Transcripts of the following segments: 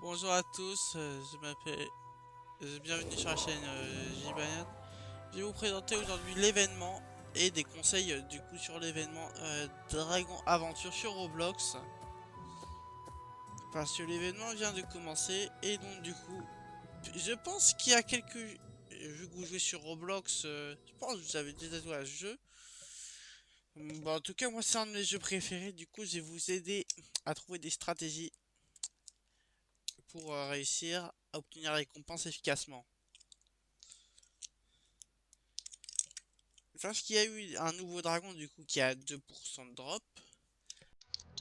Bonjour à tous, je m'appelle. Bienvenue sur la chaîne JBayan. Je vais vous présenter aujourd'hui l'événement et des conseils du coup sur l'événement Dragon Aventure sur Roblox. Parce que l'événement vient de commencer et donc du coup, je pense qu'il y a quelques. Vu que vous jouez sur Roblox, je pense que vous avez déjà joué à ce jeu. Bon, en tout cas, moi c'est un de mes jeux préférés, du coup je vais vous aider à trouver des stratégies pour réussir à obtenir la récompense efficacement. Parce qu'il y a eu un nouveau dragon du coup qui a 2% de drop.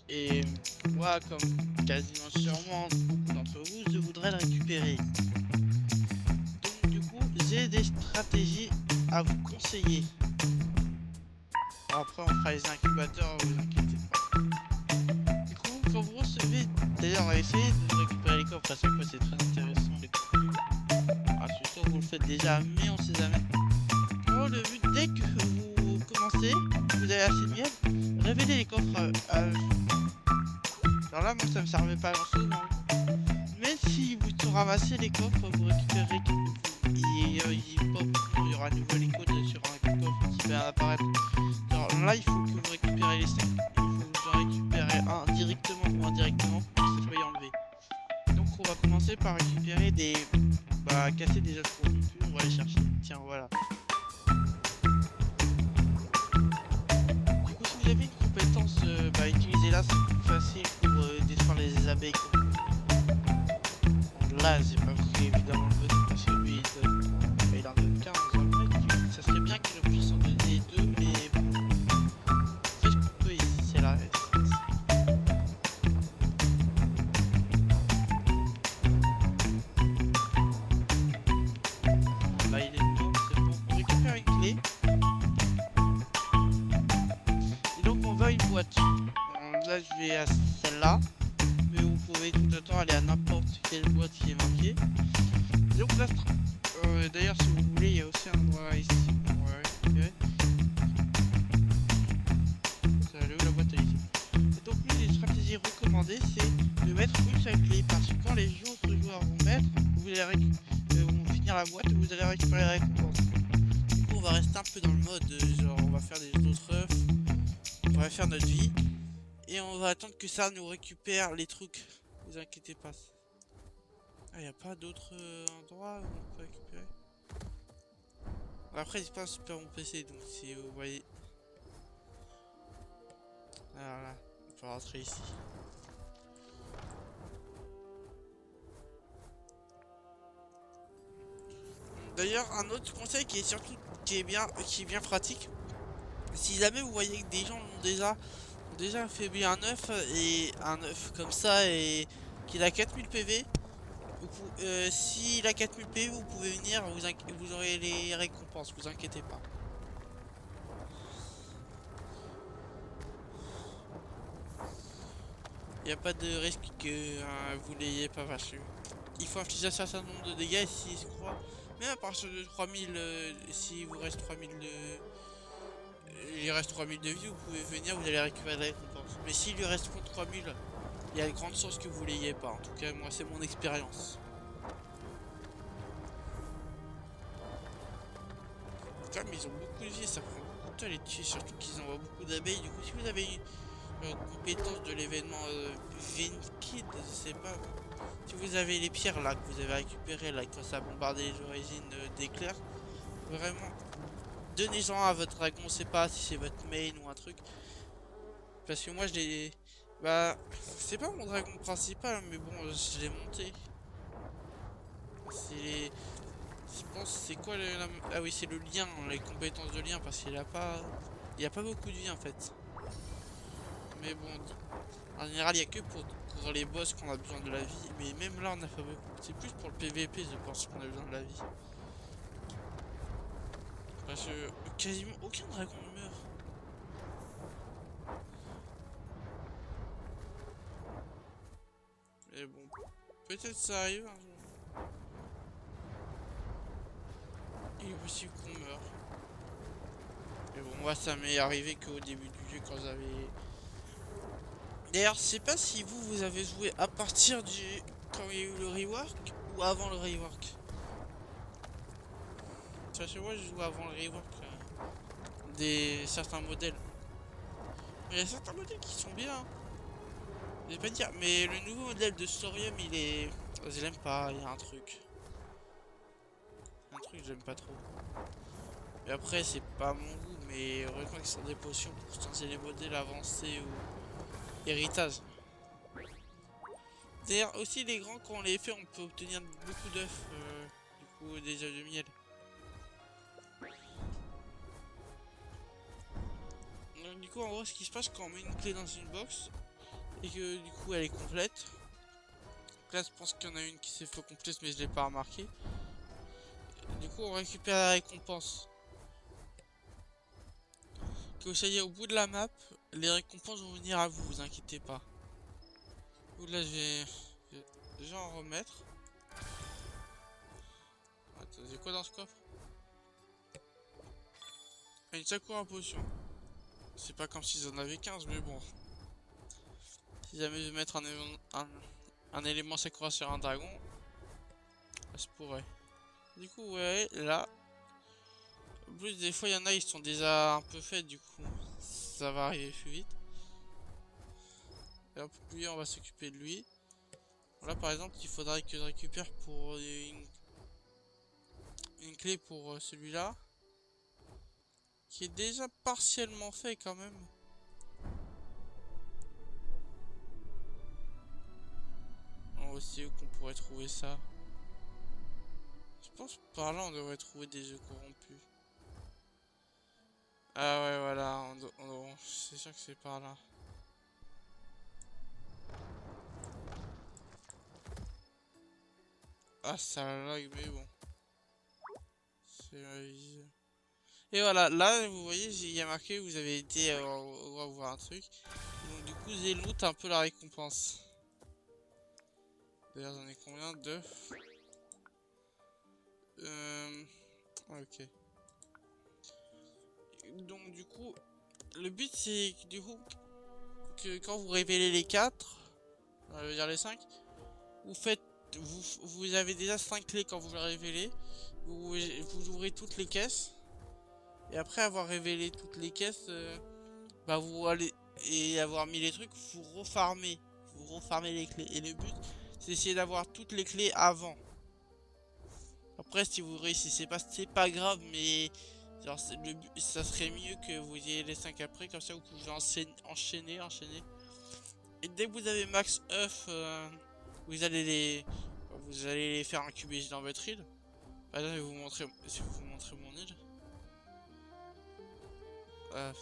Et moi, comme quasiment sûrement beaucoup d'entre vous, je voudrais le récupérer. Donc du coup, j'ai des stratégies à vous conseiller. Bon, après, on fera les incubateurs, vous inquiétez pas. Du coup, quand vous recevez... D'ailleurs, on va essayer de récupérer les coffres à chaque fois, c'est très intéressant les coffres. Ah, je suis sûr que vous le faites déjà, mais on sait jamais. Oh, le but, dès que vous commencez, vous avez assez de miel, révélez les coffres alors là, moi, ça me servait pas à grand chose. Mais si vous ramassez les coffres, vous récupérez. Il y aura un nouvel icône sur un coffre qui va apparaître. Alors là, il faut que vous récupérez les 5. Il faut que vous en récupérez un directement ou indirectement pour que ça soit enlevé. Donc, on va commencer par récupérer des. Bah, casser des autres produits. On va aller chercher. Tiens, voilà. Du coup, si vous avez une compétence, bah, utilisez-la, c'est plus facile pour détruire les abeilles. Là, j'ai pas pris évidemment le bonus parce que lui il en donne 15 en fait. Ça serait bien qu'il puisse en donner 2, mais bon. Fait ce qu'on peut ici, c'est la reste. Là, il est dedans, c'est bon. On récupère une clé. Et donc, on va une boîte. Là, je vais à celle-là. Mais vous pouvez tout le temps aller à n'importe quelle boîte qui est marquée. Donc là, d'ailleurs, si vous voulez, il y a aussi un endroit ici pour récupérer. Ça allait où la boîte à ici. Et donc, une des stratégies recommandées, c'est de mettre une seule clé. Parce que quand les autres joueurs vont mettre, vous allez vont finir la boîte et vous allez récupérer la récompense. Du coup, on va rester un peu dans le mode genre, on va faire des autres œufs, on va faire notre vie. Et on va attendre que ça nous récupère les trucs. Vous inquiétez pas. Ah, y a pas d'autres endroits où on peut récupérer. Après, c'est pas un super bon PC, donc si vous voyez. Alors là, on peut rentrer ici. D'ailleurs, un autre conseil qui est surtout qui est bien pratique. Si jamais vous voyez que des gens ont déjà fait bien un œuf comme ça et qu'il a 4000 PV, s'il a 4000 PV, vous pouvez venir, vous aurez les récompenses, vous inquiétez pas. Il n'y a pas de risque que vous l'ayez pas vachu. Il faut infliger un certain nombre de dégâts et s'il se croit. Mais à partir de 3000, si vous reste 3000 de. Il reste 3000 de vie, vous pouvez venir, vous allez récupérer la récompense. Mais s'il lui reste contre 3000, il y a de grandes chances que vous l'ayez pas. En tout cas, moi, c'est mon expérience. Comme ils ont beaucoup de vie, ça prend beaucoup de temps à les tuer, surtout qu'ils envoient beaucoup d'abeilles. Du coup, si vous avez une compétence de l'événement Vinkid, je sais pas. Si vous avez les pierres là que vous avez récupérées là, quand ça a bombardé les origines d'éclairs, vraiment, donnez-en à votre dragon, on sait pas si c'est votre main ou un truc. Parce que moi je l'ai. Bah, c'est pas mon dragon principal, mais bon, je l'ai monté. C'est. Je pense, c'est quoi Ah oui, c'est le lien, les compétences de lien, parce qu'il a pas. Il y a pas beaucoup de vie en fait. Mais bon, en général, il n'y a que pour les boss qu'on a besoin de la vie. Mais même là, on a pas beaucoup. C'est plus pour le PVP, je pense, qu'on a besoin de la vie. Parce que quasiment aucun dragon ne meurt. Mais bon, peut-être ça arrive un jour. Il est possible qu'on meure. Mais bon, moi, ça m'est arrivé qu'au début du jeu, quand j'avais D'ailleurs, je sais pas si vous avez joué à partir du... quand il y a eu le rework ou avant le rework. Parce que moi, je joue avant le rework des certains modèles. Mais il y a certains modèles qui sont bien, hein. Je vais pas dire, mais le nouveau modèle de Storium, il est... Je l'aime pas, il y a un truc. Un truc que j'aime pas trop. Et après, c'est pas mon goût, mais heureusement qu'ils sont des potions pour changer les modèles avancés ou héritage. D'ailleurs, aussi les grands, quand on les fait, on peut obtenir beaucoup d'œufs, du coup, des œufs de miel. Donc, du coup, en gros, ce qui se passe quand on met une clé dans une box et que du coup, elle est complète. Là, je pense qu'il y en a une qui s'est fait complète, mais je l'ai pas remarqué. Du coup, on récupère la récompense. Que vous soyez au bout de la map, les récompenses vont venir à vous, vous inquiétez pas. Donc là, je vais en remettre. Attends, j'ai quoi dans ce coffre? Ah, une Sakura potion. C'est pas comme s'ils en avaient 15, mais bon. Si jamais je veux mettre un élément Sakura sur un dragon, ça pourrait. Du coup, ouais, là. En plus, des fois, il y en a, ils sont déjà un peu faits, du coup. Ça va arriver plus vite. Et hop, lui, on va s'occuper de lui. Là, par exemple, il faudrait que je récupère pour une clé pour celui-là. Qui est déjà partiellement fait quand même. On va essayer où qu'on pourrait trouver ça. Je pense que par là on devrait trouver des œufs corrompus. Ah ouais voilà, c'est sûr que c'est par là. Ah ça lag mais bon. C'est ma vie. Et voilà, là vous voyez, il y a marqué vous avez été voir un truc. Donc du coup j'ai loot un peu la récompense. D'ailleurs j'en ai combien? Deux. Ok. Donc du coup, le but c'est du coup que quand vous révélez les 4, je veux dire les 5, vous faites, vous avez déjà 5 clés quand vous les révélez, vous ouvrez toutes les caisses, et après avoir révélé toutes les caisses, bah vous allez, et avoir mis les trucs, vous refarmez les clés, et le but c'est d'essayer d'avoir toutes les clés avant. Après si vous réussissez pas, c'est pas grave, mais genre, ça serait mieux que vous ayez les 5 après, comme ça vous pouvez enchaîner. Et dès que vous avez max œuf, vous allez les faire incuber dans votre île. Bah là, je vais vous montrer mon île. Euh,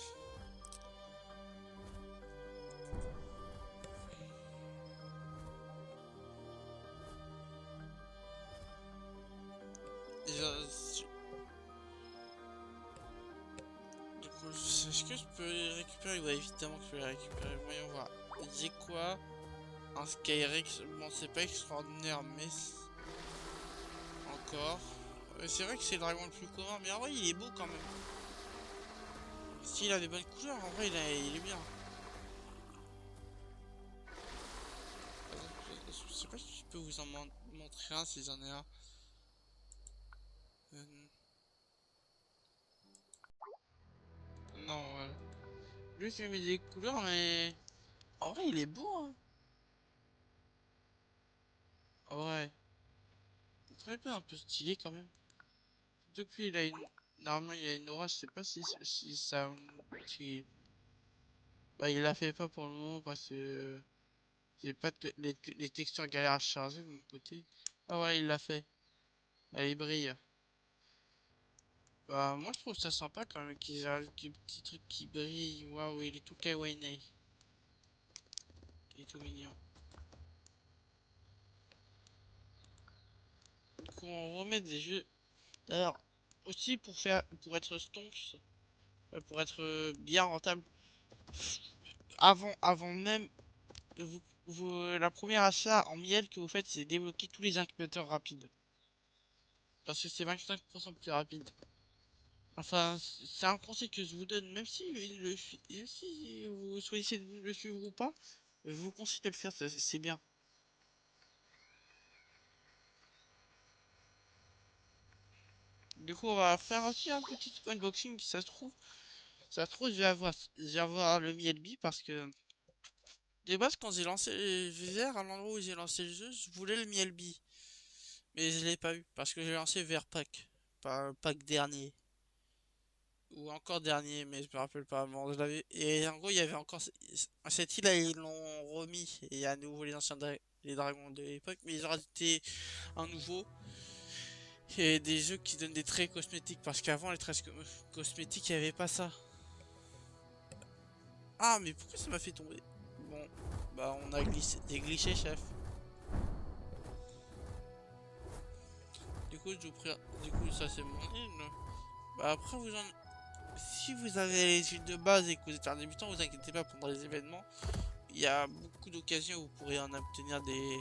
déjà, du coup, est-ce que je peux les récupérer? Ouais, évidemment que je peux les récupérer. Voyons voir. J'ai quoi? Un Skyrex. Bon, c'est pas extraordinaire, mais encore. C'est vrai que c'est le dragon le plus commun, mais en vrai, il est beau quand même. S'il a des bonnes couleurs, en vrai, il est bien. Je sais pas si je peux vous en montrer un si j'en ai un. Euh, non, voilà. Lui, il met des couleurs, mais en vrai, il est beau, hein. Ouais. Très peu un peu stylé quand même. Depuis, il a une. Normalement, il a une aura, je sais pas si ça. Si... Bah, il la fait pas pour le moment parce que. J'ai pas les textures galèrent à charger de mon côté. Ah ouais, il l'a fait. Elle brille. Bah, moi, je trouve ça sympa quand même qu'ils ajoutent des petits trucs qui brillent. Waouh, il est tout kawaii. Il est tout mignon. Du coup, on remet des jeux. D'ailleurs, aussi pour être stonks, pour être bien rentable, avant même la première achat en miel que vous faites, c'est débloquer tous les incubateurs rapides. Parce que c'est 25% plus rapide. Enfin, c'est un conseil que je vous donne, même si, même si vous choisissez de le suivre ou pas. Je vous conseille de le faire, c'est bien. Du coup, on va faire aussi un petit unboxing, si ça se trouve, je vais avoir le Mielby parce que, de base, quand j'ai lancé, vers à l'endroit où j'ai lancé le jeu, je voulais le Mielby. Mais je l'ai pas eu, parce que j'ai lancé vers pack, pas pack dernier. Ou encore dernier, mais je me rappelle pas. Bon, je l'avais... Et en gros, il y avait encore cette île, là, ils l'ont remis. Et il y a à nouveau les anciens les dragons de l'époque, mais ils ont rajouté un nouveau. Et des jeux qui donnent des traits cosmétiques, parce qu'avant, les traits cosmétiques, il n'y avait pas ça. Ah, mais pourquoi ça m'a fait tomber? Bon, bah, on a glissé, des glitchés, chef. Du coup, du coup, ça, c'est mon île. Bah, après, si vous avez les îles de base et que vous êtes un débutant, vous inquiétez pas pendant les événements. Il y a beaucoup d'occasions où vous pourrez en obtenir des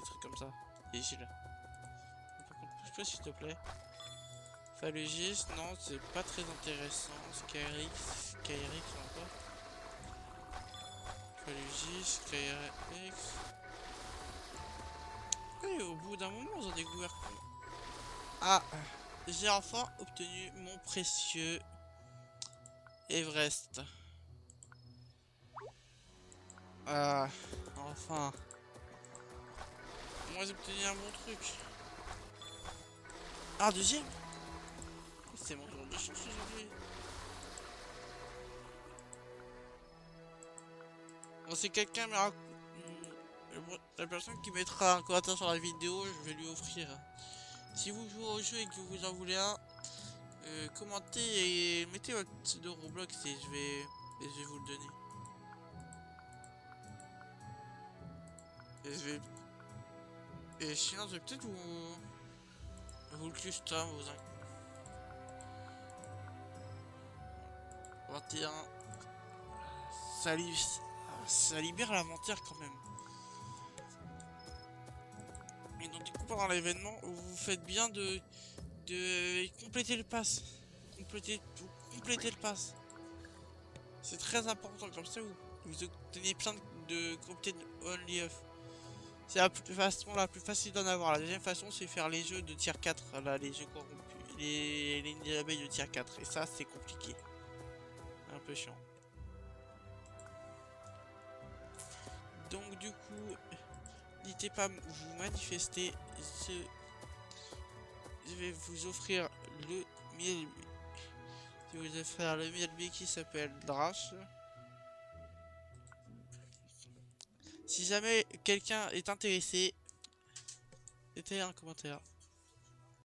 trucs comme ça. Des îles. Par contre, pousse-toi s'il te plaît. Phalugis, non, c'est pas très intéressant. Skyrix encore. Phalugis, Skyrix. Et au bout d'un moment, j'en ai découvert. Ah, j'ai enfin obtenu mon précieux Everest. Ah, enfin. Moi, j'ai obtenu un bon truc. Ah, deuxième? C'est mon jour de chance aujourd'hui. Bon, si quelqu'un me raconte... La personne qui mettra un commentaire sur la vidéo, je vais lui offrir. Si vous jouez au jeu et que vous en voulez un, commentez et mettez votre pseudo Roblox et je vais vous le donner. Et je vais... Et sinon, je vais peut-être vous le custom, 21. Ça, ça libère l'inventaire quand même. Et donc du coup pendant l'événement, vous faites bien de compléter le pass. Compléter le pass. C'est très important, comme ça vous obtenez plein de compléter Only Off. C'est la façon la plus facile d'en avoir. La deuxième façon, c'est faire les jeux de tier 4, là, les jeux corrompus, les lignes d'abeilles de tier 4. Et ça, c'est compliqué. Un peu chiant. Donc du coup, n'hésitez pas à vous manifester. Je vais vous offrir le miel. Je vais vous offrir le miel qui s'appelle Drache. Si jamais quelqu'un est intéressé, mettez un commentaire.